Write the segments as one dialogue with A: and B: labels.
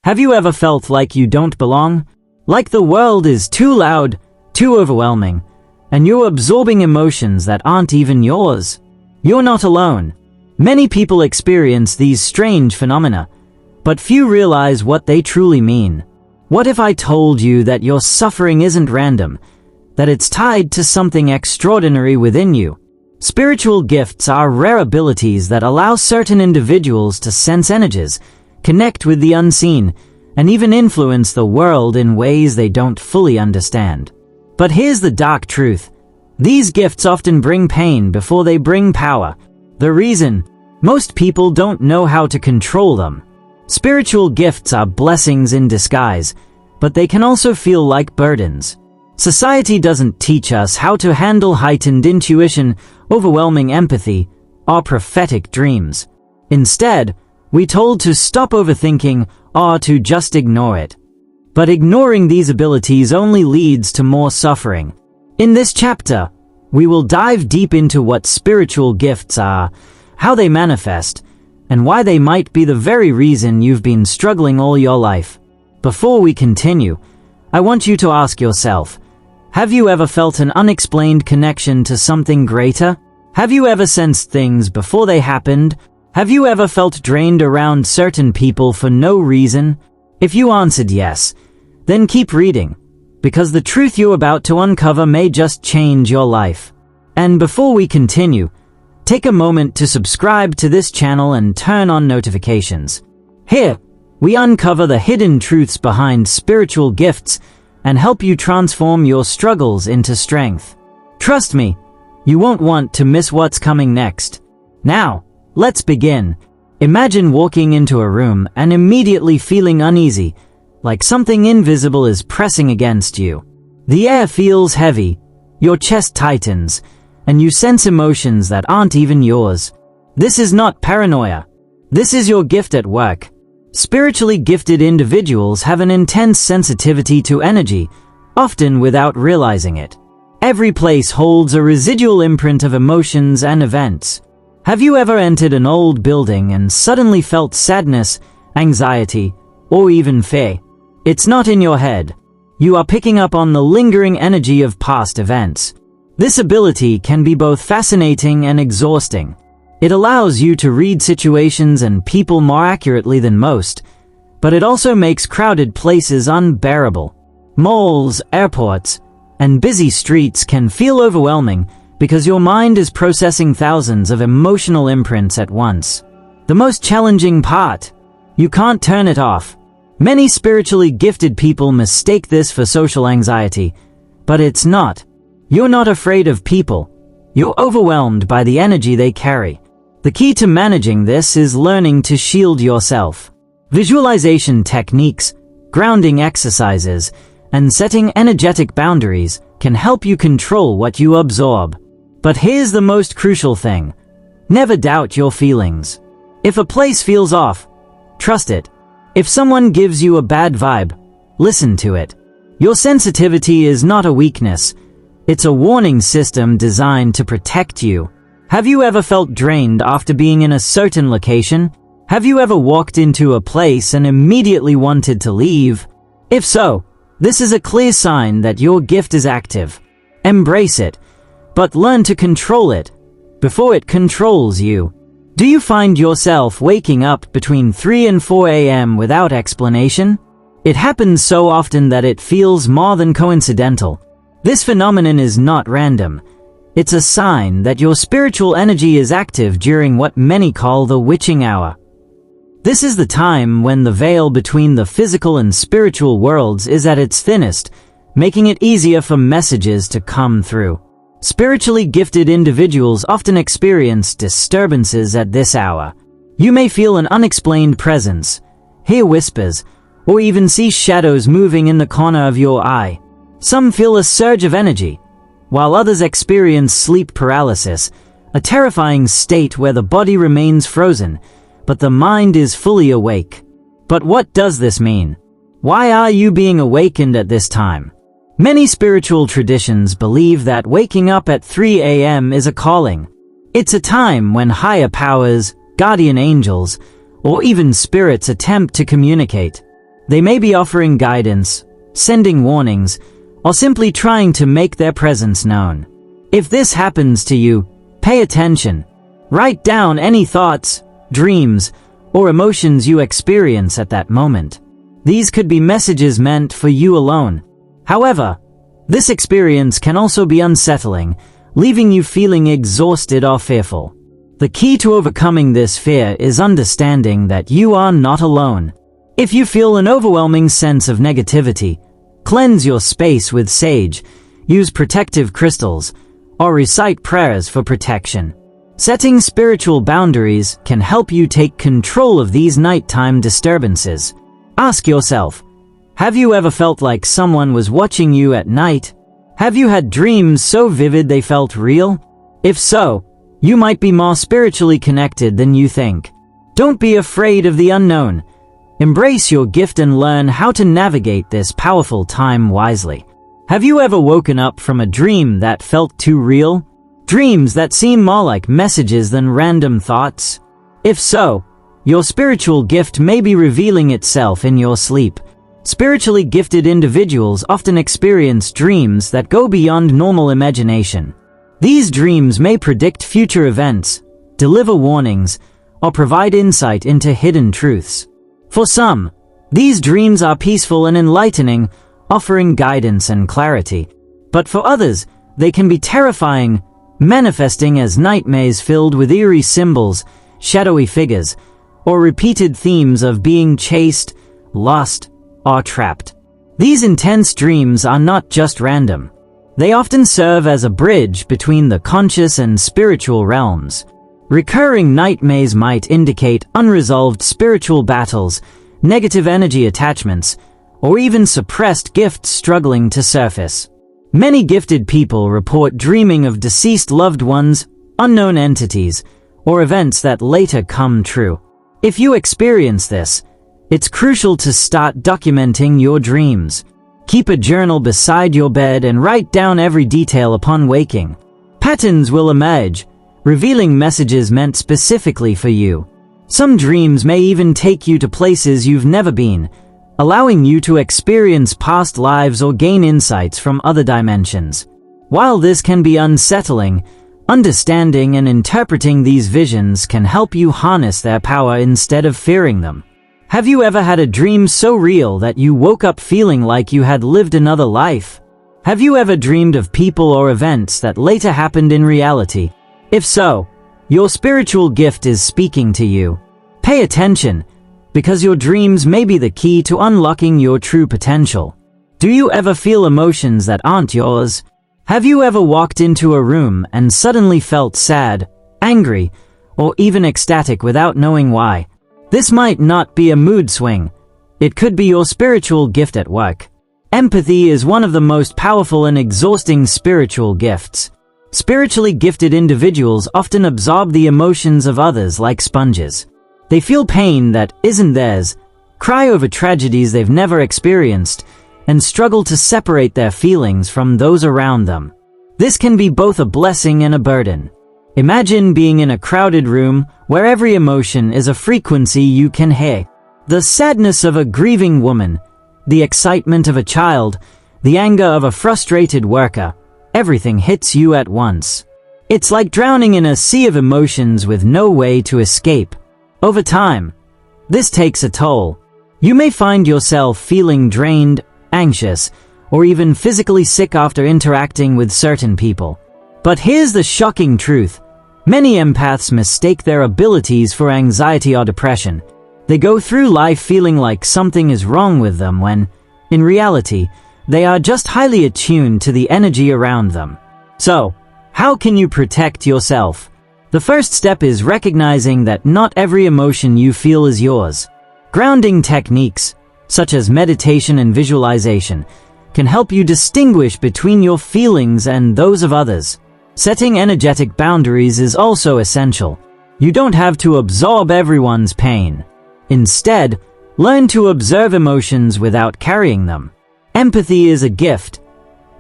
A: Have you ever felt like you don't belong? Like the world is too loud, too overwhelming, and you're absorbing emotions that aren't even yours? You're not alone. Many people experience these strange phenomena, but few realize what they truly mean. What if I told you that your suffering isn't random, that it's tied to something extraordinary within you? Spiritual gifts are rare abilities that allow certain individuals to sense energies, connect with the unseen, and even influence the world in ways they don't fully understand. But here's the dark truth. These gifts often bring pain before they bring power. The reason? Most people don't know how to control them. Spiritual gifts are blessings in disguise, but they can also feel like burdens. Society doesn't teach us how to handle heightened intuition, overwhelming empathy, or prophetic dreams. Instead, we're told to stop overthinking or to just ignore it. But ignoring these abilities only leads to more suffering. In this chapter, we will dive deep into what spiritual gifts are, how they manifest, and why they might be the very reason you've been struggling all your life. Before we continue, I want you to ask yourself, have you ever felt an unexplained connection to something greater? Have you ever sensed things before they happened? Have you ever felt drained around certain people for no reason? If you answered yes, then keep reading, because the truth you're about to uncover may just change your life. And before we continue, take a moment to subscribe to this channel and turn on notifications. Here, we uncover the hidden truths behind spiritual gifts and help you transform your struggles into strength. Trust me, you won't want to miss what's coming next. Now, let's begin. Imagine walking into a room and immediately feeling uneasy, like something invisible is pressing against you. The air feels heavy, your chest tightens, and you sense emotions that aren't even yours. This is not paranoia. This is your gift at work. Spiritually gifted individuals have an intense sensitivity to energy, often without realizing it. Every place holds a residual imprint of emotions and events. Have you ever entered an old building and suddenly felt sadness, anxiety, or even fear? It's not in your head. You are picking up on the lingering energy of past events. This ability can be both fascinating and exhausting. It allows you to read situations and people more accurately than most, but it also makes crowded places unbearable. Malls, airports, and busy streets can feel overwhelming because your mind is processing thousands of emotional imprints at once. The most challenging part? You can't turn it off. Many spiritually gifted people mistake this for social anxiety, but it's not. You're not afraid of people. You're overwhelmed by the energy they carry. The key to managing this is learning to shield yourself. Visualization techniques, grounding exercises, and setting energetic boundaries can help you control what you absorb. But here's the most crucial thing. Never doubt your feelings. If a place feels off, trust it. If someone gives you a bad vibe, listen to it. Your sensitivity is not a weakness. It's a warning system designed to protect you. Have you ever felt drained after being in a certain location? Have you ever walked into a place and immediately wanted to leave? If so, this is a clear sign that your gift is active. Embrace it, but learn to control it before it controls you. Do you find yourself waking up between 3 and 4 a.m. without explanation? It happens so often that it feels more than coincidental. This phenomenon is not random. It's a sign that your spiritual energy is active during what many call the witching hour. This is the time when the veil between the physical and spiritual worlds is at its thinnest, making it easier for messages to come through. Spiritually gifted individuals often experience disturbances at this hour. You may feel an unexplained presence, hear whispers, or even see shadows moving in the corner of your eye. Some feel a surge of energy, while others experience sleep paralysis, a terrifying state where the body remains frozen, but the mind is fully awake. But what does this mean? Why are you being awakened at this time? Many spiritual traditions believe that waking up at 3 a.m. is a calling. It's a time when higher powers, guardian angels, or even spirits attempt to communicate. They may be offering guidance, sending warnings, or simply trying to make their presence known. If this happens to you, pay attention. Write down any thoughts, dreams, or emotions you experience at that moment. These could be messages meant for you alone. However, this experience can also be unsettling, leaving you feeling exhausted or fearful. The key to overcoming this fear is understanding that you are not alone. If you feel an overwhelming sense of negativity, cleanse your space with sage, use protective crystals, or recite prayers for protection. Setting spiritual boundaries can help you take control of these nighttime disturbances. Ask yourself, have you ever felt like someone was watching you at night? Have you had dreams so vivid they felt real? If so, you might be more spiritually connected than you think. Don't be afraid of the unknown. Embrace your gift and learn how to navigate this powerful time wisely. Have you ever woken up from a dream that felt too real? Dreams that seem more like messages than random thoughts? If so, your spiritual gift may be revealing itself in your sleep. Spiritually gifted individuals often experience dreams that go beyond normal imagination. These dreams may predict future events, deliver warnings, or provide insight into hidden truths. For some, these dreams are peaceful and enlightening, offering guidance and clarity. But for others, they can be terrifying, manifesting as nightmares filled with eerie symbols, shadowy figures, or repeated themes of being chased, lost, or trapped. These intense dreams are not just random. They often serve as a bridge between the conscious and spiritual realms. Recurring nightmares might indicate unresolved spiritual battles, negative energy attachments, or even suppressed gifts struggling to surface. Many gifted people report dreaming of deceased loved ones, unknown entities, or events that later come true. If you experience this, it's crucial to start documenting your dreams. Keep a journal beside your bed and write down every detail upon waking. Patterns will emerge, revealing messages meant specifically for you. Some dreams may even take you to places you've never been, allowing you to experience past lives or gain insights from other dimensions. While this can be unsettling, understanding and interpreting these visions can help you harness their power instead of fearing them. Have you ever had a dream so real that you woke up feeling like you had lived another life? Have you ever dreamed of people or events that later happened in reality? If so, your spiritual gift is speaking to you. Pay attention, because your dreams may be the key to unlocking your true potential. Do you ever feel emotions that aren't yours? Have you ever walked into a room and suddenly felt sad, angry, or even ecstatic without knowing why? This might not be a mood swing. It could be your spiritual gift at work. Empathy is one of the most powerful and exhausting spiritual gifts. Spiritually gifted individuals often absorb the emotions of others like sponges. They feel pain that isn't theirs, cry over tragedies they've never experienced, and struggle to separate their feelings from those around them. This can be both a blessing and a burden. Imagine being in a crowded room where every emotion is a frequency you can hear. The sadness of a grieving woman, the excitement of a child, the anger of a frustrated worker, everything hits you at once. It's like drowning in a sea of emotions with no way to escape. Over time, this takes a toll. You may find yourself feeling drained, anxious, or even physically sick after interacting with certain people. But here's the shocking truth. Many empaths mistake their abilities for anxiety or depression. They go through life feeling like something is wrong with them when, in reality, they are just highly attuned to the energy around them. So, how can you protect yourself? The first step is recognizing that not every emotion you feel is yours. Grounding techniques, such as meditation and visualization, can help you distinguish between your feelings and those of others. Setting energetic boundaries is also essential. You don't have to absorb everyone's pain. Instead, learn to observe emotions without carrying them. Empathy is a gift,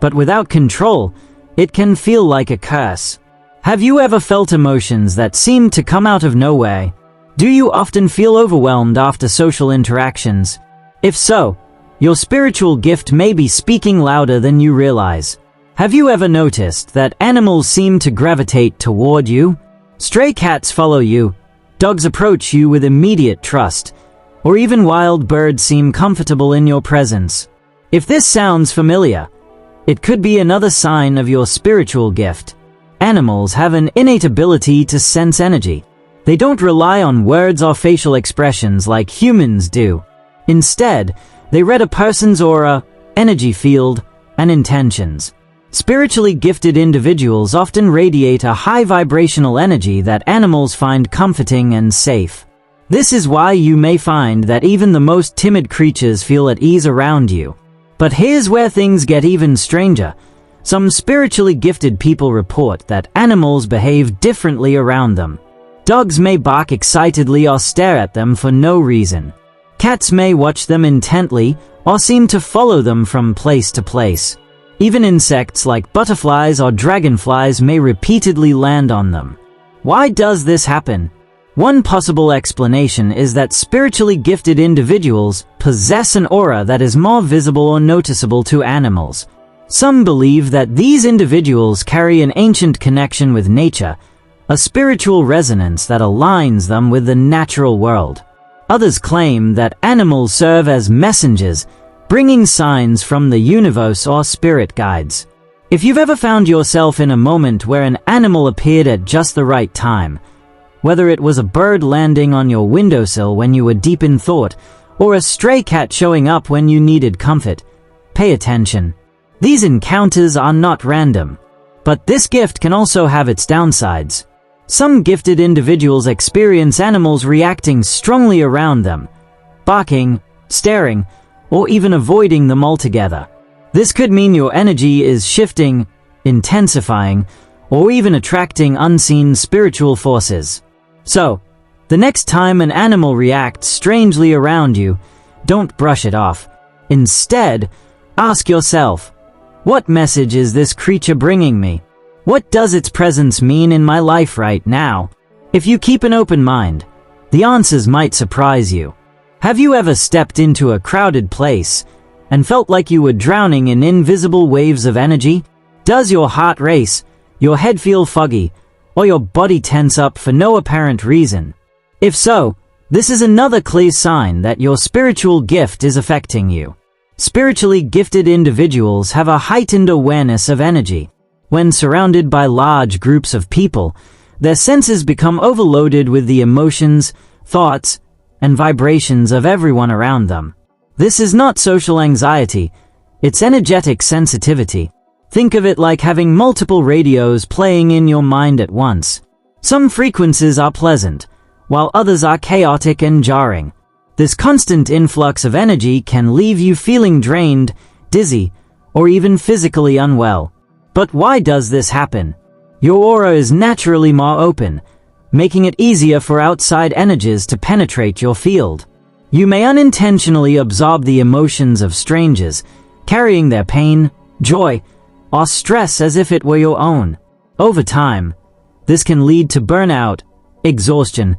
A: but without control, it can feel like a curse. Have you ever felt emotions that seem to come out of nowhere? Do you often feel overwhelmed after social interactions? If so, your spiritual gift may be speaking louder than you realize. Have you ever noticed that animals seem to gravitate toward you? Stray cats follow you, dogs approach you with immediate trust, or even wild birds seem comfortable in your presence. If this sounds familiar, it could be another sign of your spiritual gift. Animals have an innate ability to sense energy. They don't rely on words or facial expressions like humans do. Instead, they read a person's aura, energy field, and intentions. Spiritually gifted individuals often radiate a high vibrational energy that animals find comforting and safe. This is why you may find that even the most timid creatures feel at ease around you. But here's where things get even stranger. Some spiritually gifted people report that animals behave differently around them. Dogs may bark excitedly or stare at them for no reason. Cats may watch them intently or seem to follow them from place to place. Even insects like butterflies or dragonflies may repeatedly land on them. Why does this happen? One possible explanation is that spiritually gifted individuals possess an aura that is more visible or noticeable to animals. Some believe that these individuals carry an ancient connection with nature, a spiritual resonance that aligns them with the natural world. Others claim that animals serve as messengers, bringing signs from the universe or spirit guides. If you've ever found yourself in a moment where an animal appeared at just the right time, whether it was a bird landing on your windowsill when you were deep in thought, or a stray cat showing up when you needed comfort, pay attention. These encounters are not random. But this gift can also have its downsides. Some gifted individuals experience animals reacting strongly around them, barking, staring, or even avoiding them altogether. This could mean your energy is shifting, intensifying, or even attracting unseen spiritual forces. So, the next time an animal reacts strangely around you, don't brush it off. Instead, ask yourself, what message is this creature bringing me? What does its presence mean in my life right now? If you keep an open mind, the answers might surprise you. Have you ever stepped into a crowded place and felt like you were drowning in invisible waves of energy? Does your heart race, your head feel foggy, or your body tense up for no apparent reason? If so, this is another clear sign that your spiritual gift is affecting you. Spiritually gifted individuals have a heightened awareness of energy. When surrounded by large groups of people, their senses become overloaded with the emotions, thoughts, and vibrations of everyone around them. This is not social anxiety, it's energetic sensitivity. Think of it like having multiple radios playing in your mind at once. Some frequencies are pleasant, while others are chaotic and jarring. This constant influx of energy can leave you feeling drained, dizzy, or even physically unwell. But why does this happen? Your aura is naturally more open, making it easier for outside energies to penetrate your field. You may unintentionally absorb the emotions of strangers, carrying their pain, joy, or stress as if it were your own. Over time, this can lead to burnout, exhaustion,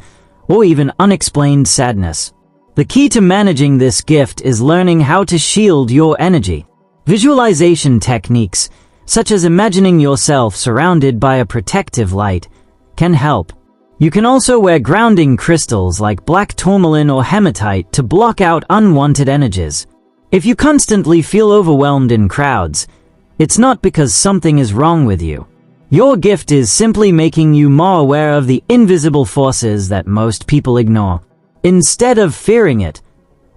A: or even unexplained sadness. The key to managing this gift is learning how to shield your energy. Visualization techniques, such as imagining yourself surrounded by a protective light, can help. You can also wear grounding crystals like black tourmaline or hematite to block out unwanted energies. If you constantly feel overwhelmed in crowds, it's not because something is wrong with you. Your gift is simply making you more aware of the invisible forces that most people ignore. Instead of fearing it,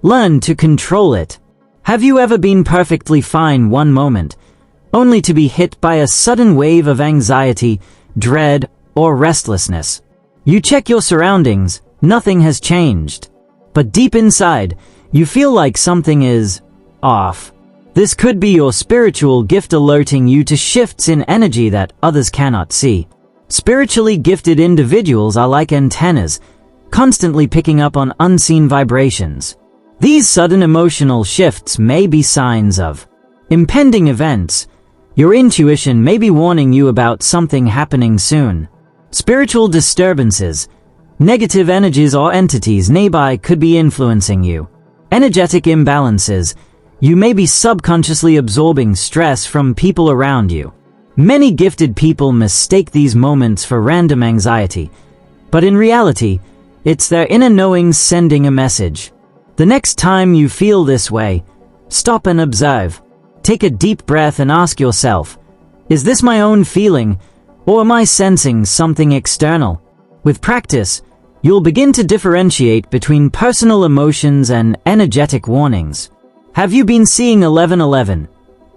A: learn to control it. Have you ever been perfectly fine one moment, only to be hit by a sudden wave of anxiety, dread, or restlessness? You check your surroundings, nothing has changed. But deep inside, you feel like something is off. This could be your spiritual gift alerting you to shifts in energy that others cannot see. Spiritually gifted individuals are like antennas, constantly picking up on unseen vibrations. These sudden emotional shifts may be signs of impending events. Your intuition may be warning you about something happening soon. Spiritual disturbances, negative energies or entities nearby could be influencing you. energetic imbalances. You may be subconsciously absorbing stress from people around you. Many gifted people mistake these moments for random anxiety, but in reality, it's their inner knowing sending a message. The next time you feel this way, stop and observe. Take a deep breath and ask yourself, is this my own feeling, or am I sensing something external? With practice, you'll begin to differentiate between personal emotions and energetic warnings. Have you been seeing 1111,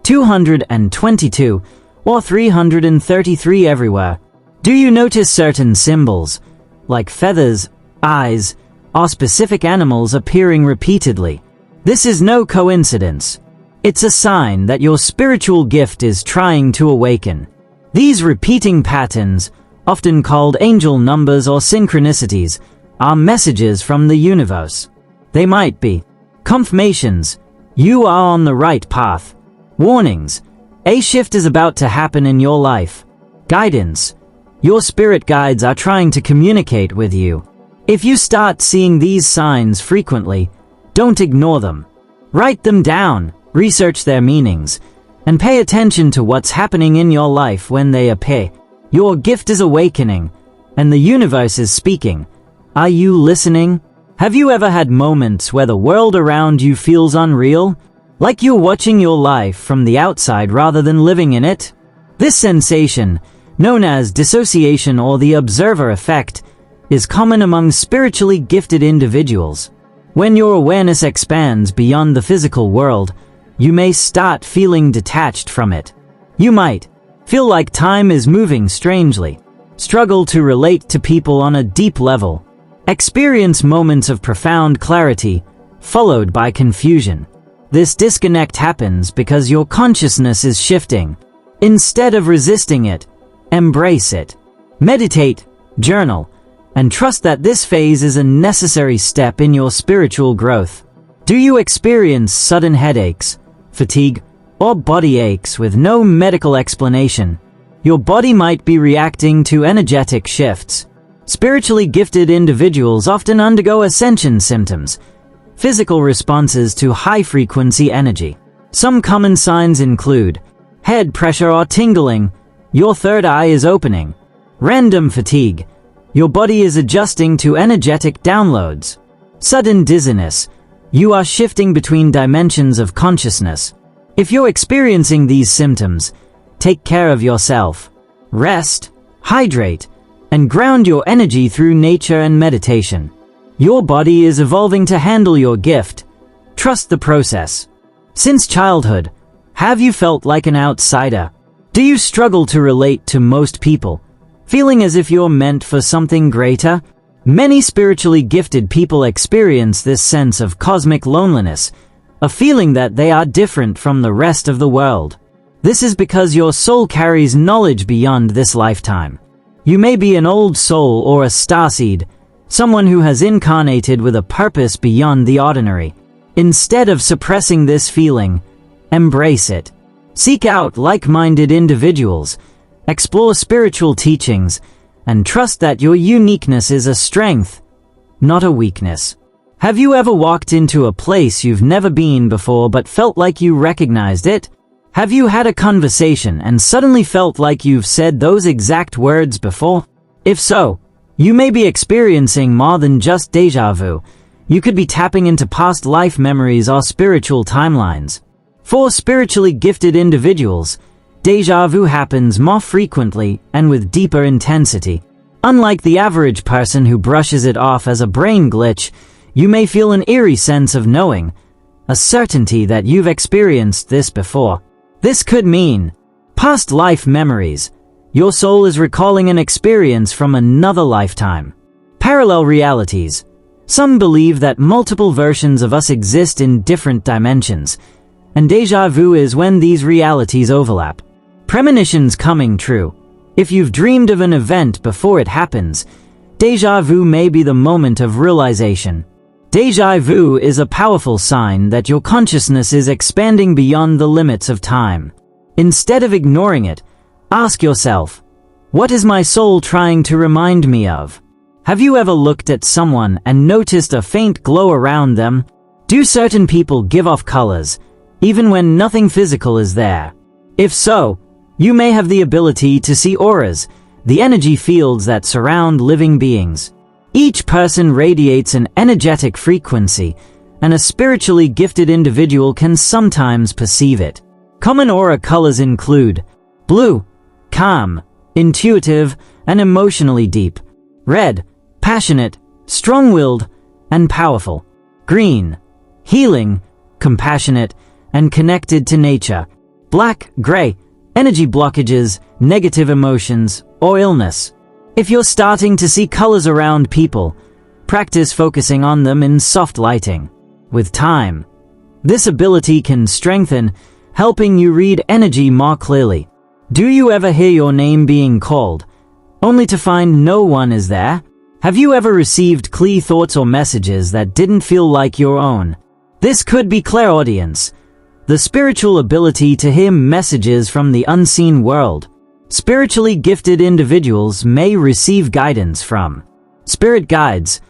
A: 222, or 333 everywhere? Do you notice certain symbols, like feathers, eyes, or specific animals appearing repeatedly? This is no coincidence. It's a sign that your spiritual gift is trying to awaken. These repeating patterns, often called angel numbers or synchronicities, are messages from the universe. They might be confirmations, you are on the right path. Warnings, a shift is about to happen in your life. Guidance, your spirit guides are trying to communicate with you. If you start seeing these signs frequently, don't ignore them. Write them down, research their meanings, and pay attention to what's happening in your life when they appear. Your gift is awakening, and the universe is speaking. Are you listening? Have you ever had moments where the world around you feels unreal? Like you're watching your life from the outside rather than living in it? This sensation, known as dissociation or the observer effect, is common among spiritually gifted individuals. When your awareness expands beyond the physical world, you may start feeling detached from it. You might feel like time is moving strangely, struggle to relate to people on a deep level, experience moments of profound clarity, followed by confusion. This disconnect happens because your consciousness is shifting. Instead of resisting it, embrace it. Meditate, journal, and trust that this phase is a necessary step in your spiritual growth. Do you experience sudden headaches, fatigue, or body aches with no medical explanation? Your body might be reacting to energetic shifts. Spiritually gifted individuals often undergo ascension symptoms, physical responses to high-frequency energy. Some common signs include head pressure or tingling, your third eye is opening, random fatigue, your body is adjusting to energetic downloads, sudden dizziness, you are shifting between dimensions of consciousness. If you're experiencing these symptoms, take care of yourself. Rest, hydrate, and ground your energy through nature and meditation. Your body is evolving to handle your gift. Trust the process. Since childhood, have you felt like an outsider? Do you struggle to relate to most people, feeling as if you're meant for something greater? Many spiritually gifted people experience this sense of cosmic loneliness, a feeling that they are different from the rest of the world. This is because your soul carries knowledge beyond this lifetime. You may be an old soul or a starseed, someone who has incarnated with a purpose beyond the ordinary. Instead of suppressing this feeling, embrace it. Seek out like-minded individuals, explore spiritual teachings, and trust that your uniqueness is a strength, not a weakness. Have you ever walked into a place you've never been before but felt like you recognized it? Have you had a conversation and suddenly felt like you've said those exact words before? If so, you may be experiencing more than just déjà vu. You could be tapping into past life memories or spiritual timelines. For spiritually gifted individuals, déjà vu happens more frequently and with deeper intensity. Unlike the average person who brushes it off as a brain glitch, you may feel an eerie sense of knowing, a certainty that you've experienced this before. This could mean past life memories. Your soul is recalling an experience from another lifetime. Parallel realities. Some believe that multiple versions of us exist in different dimensions, and déjà vu is when these realities overlap. Premonitions coming true. If you've dreamed of an event before it happens, déjà vu may be the moment of realization. Déjà vu is a powerful sign that your consciousness is expanding beyond the limits of time. Instead of ignoring it, ask yourself, what is my soul trying to remind me of? Have you ever looked at someone and noticed a faint glow around them? Do certain people give off colors, even when nothing physical is there? If so, you may have the ability to see auras, the energy fields that surround living beings. Each person radiates an energetic frequency, and a spiritually gifted individual can sometimes perceive it. Common aura colors include blue, calm, intuitive, and emotionally deep; red, passionate, strong-willed, and powerful; green, healing, compassionate, and connected to nature; black, gray, energy blockages, negative emotions, or illness. If you're starting to see colors around people, practice focusing on them in soft lighting. With time, this ability can strengthen, helping you read energy more clearly. Do you ever hear your name being called, only to find no one is there? Have you ever received clear thoughts or messages that didn't feel like your own? This could be clairaudience, the spiritual ability to hear messages from the unseen world. Spiritually gifted individuals may receive guidance from spirit guides,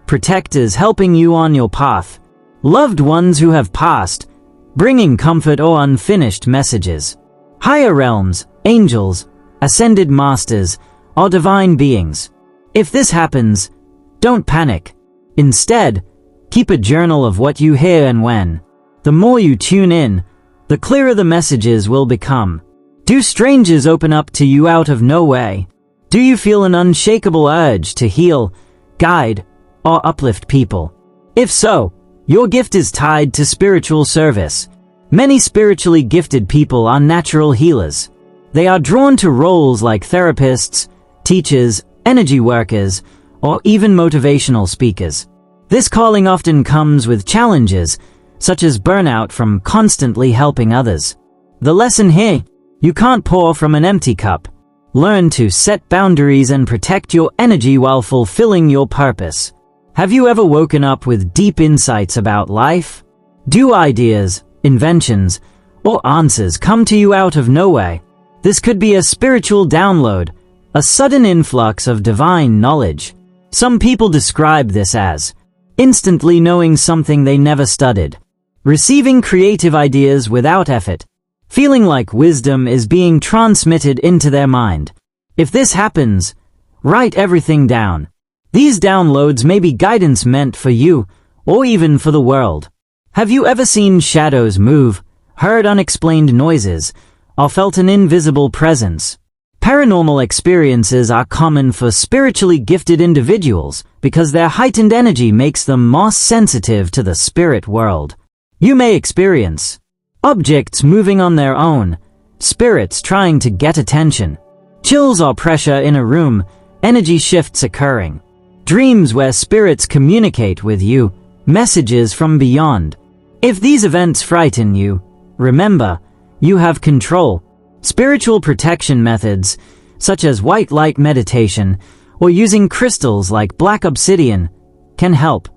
A: protectors helping you on your path, loved ones who have passed, bringing comfort or unfinished messages, higher realms, angels, ascended masters, or divine beings. If this happens, don't panic. Instead, keep a journal of what you hear and when. The more you tune in, the clearer the messages will become. Do strangers open up to you out of nowhere? Do you feel an unshakable urge to heal, guide, or uplift people? If so, your gift is tied to spiritual service. Many spiritually gifted people are natural healers. They are drawn to roles like therapists, teachers, energy workers, or even motivational speakers. This calling often comes with challenges, such as burnout from constantly helping others. The lesson here: you can't pour from an empty cup. Learn to set boundaries and protect your energy while fulfilling your purpose. Have you ever woken up with deep insights about life? Do ideas, inventions, or answers come to you out of nowhere? This could be a spiritual download, a sudden influx of divine knowledge. Some people describe this as instantly knowing something they never studied, receiving creative ideas without effort, feeling like wisdom is being transmitted into their mind. If this happens, write everything down. These downloads may be guidance meant for you, or even for the world. Have you ever seen shadows move, heard unexplained noises, or felt an invisible presence? Paranormal experiences are common for spiritually gifted individuals because their heightened energy makes them more sensitive to the spirit world. You may experience objects moving on their own, spirits trying to get attention, chills or pressure in a room, energy shifts occurring, dreams where spirits communicate with you, messages from beyond. If these events frighten you, remember, you have control. Spiritual protection methods, such as white light meditation or using crystals like black obsidian, can help.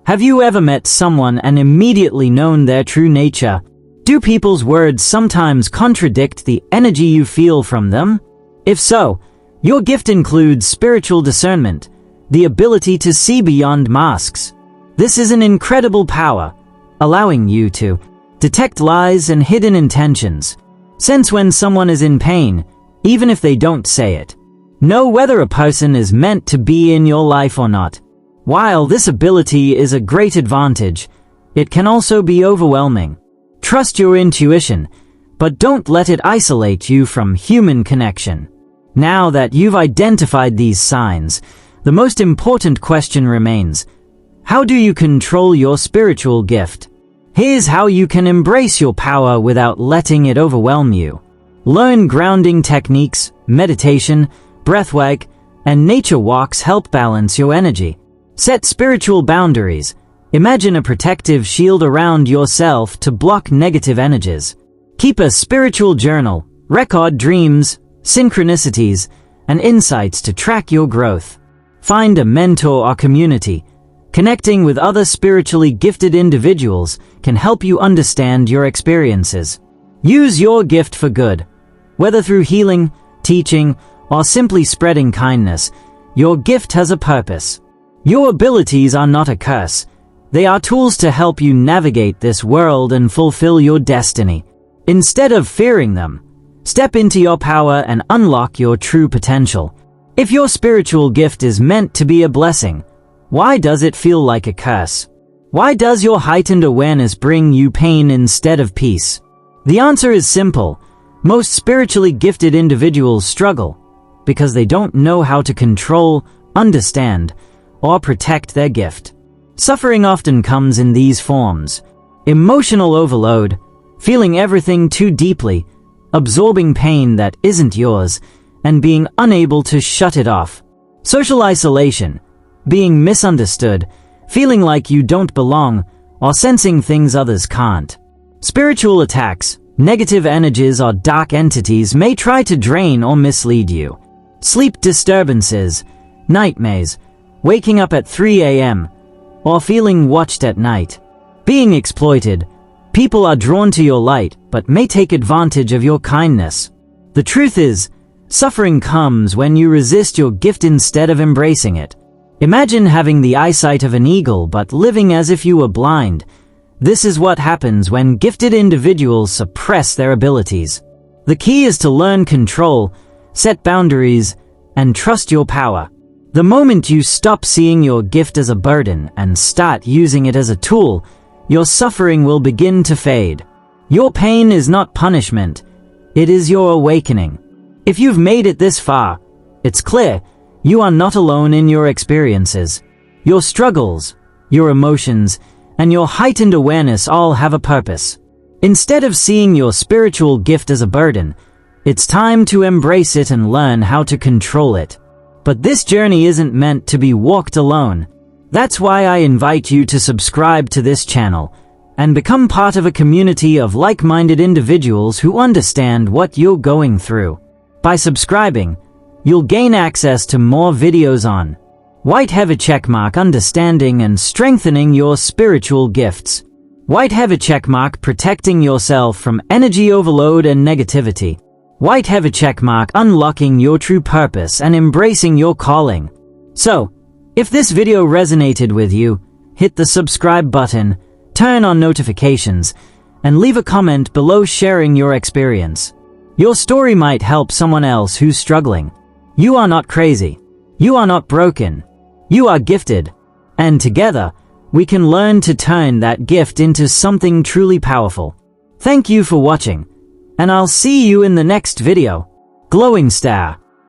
A: Have you ever met someone and immediately known their true nature? Do people's words sometimes contradict the energy you feel from them? If so, your gift includes spiritual discernment, the ability to see beyond masks. This is an incredible power, allowing you to detect lies and hidden intentions. Sense when someone is in pain, even if they don't say it. Know whether a person is meant to be in your life or not. While this ability is a great advantage, it can also be overwhelming. Trust your intuition, but don't let it isolate you from human connection. Now that you've identified these signs, the most important question remains: how do you control your spiritual gift? Here's how you can embrace your power without letting it overwhelm you. Learn grounding techniques, meditation, breathwork, and nature walks help balance your energy. Set spiritual boundaries. Imagine a protective shield around yourself to block negative energies. Keep a spiritual journal, record dreams, synchronicities, and insights to track your growth. Find a mentor or community. Connecting with other spiritually gifted individuals can help you understand your experiences. Use your gift for good. Whether through healing, teaching, or simply spreading kindness, your gift has a purpose. Your abilities are not a curse. They are tools to help you navigate this world and fulfill your destiny. Instead of fearing them, step into your power and unlock your true potential. If your spiritual gift is meant to be a blessing, why does it feel like a curse? Why does your heightened awareness bring you pain instead of peace? The answer is simple. Most spiritually gifted individuals struggle because they don't know how to control, understand, or protect their gift. Suffering often comes in these forms: emotional overload, feeling everything too deeply, absorbing pain that isn't yours, and being unable to shut it off. Social isolation, being misunderstood, feeling like you don't belong, or sensing things others can't. Spiritual attacks, negative energies or dark entities may try to drain or mislead you. Sleep disturbances, nightmares, waking up at 3 a.m., or feeling watched at night. Being exploited, people are drawn to your light but may take advantage of your kindness. The truth is, suffering comes when you resist your gift instead of embracing it. Imagine having the eyesight of an eagle but living as if you were blind. This is what happens when gifted individuals suppress their abilities. The key is to learn control, set boundaries, and trust your power. The moment you stop seeing your gift as a burden and start using it as a tool, your suffering will begin to fade. Your pain is not punishment, it is your awakening. If you've made it this far, it's clear you are not alone in your experiences. Your struggles, your emotions, and your heightened awareness all have a purpose. Instead of seeing your spiritual gift as a burden, it's time to embrace it and learn how to control it. But this journey isn't meant to be walked alone. That's why I invite you to subscribe to this channel and become part of a community of like-minded individuals who understand what you're going through. By subscribing, you'll gain access to more videos on White Heavy Checkmark understanding and strengthening your spiritual gifts. White Heavy Checkmark protecting yourself from energy overload and negativity. White Heavy Checkmark unlocking your true purpose and embracing your calling. So, if this video resonated with you, hit the subscribe button, turn on notifications, and leave a comment below sharing your experience. Your story might help someone else who's struggling. You are not crazy. You are not broken. You are gifted. And together, we can learn to turn that gift into something truly powerful. Thank you for watching, and I'll see you in the next video. Glowing Star.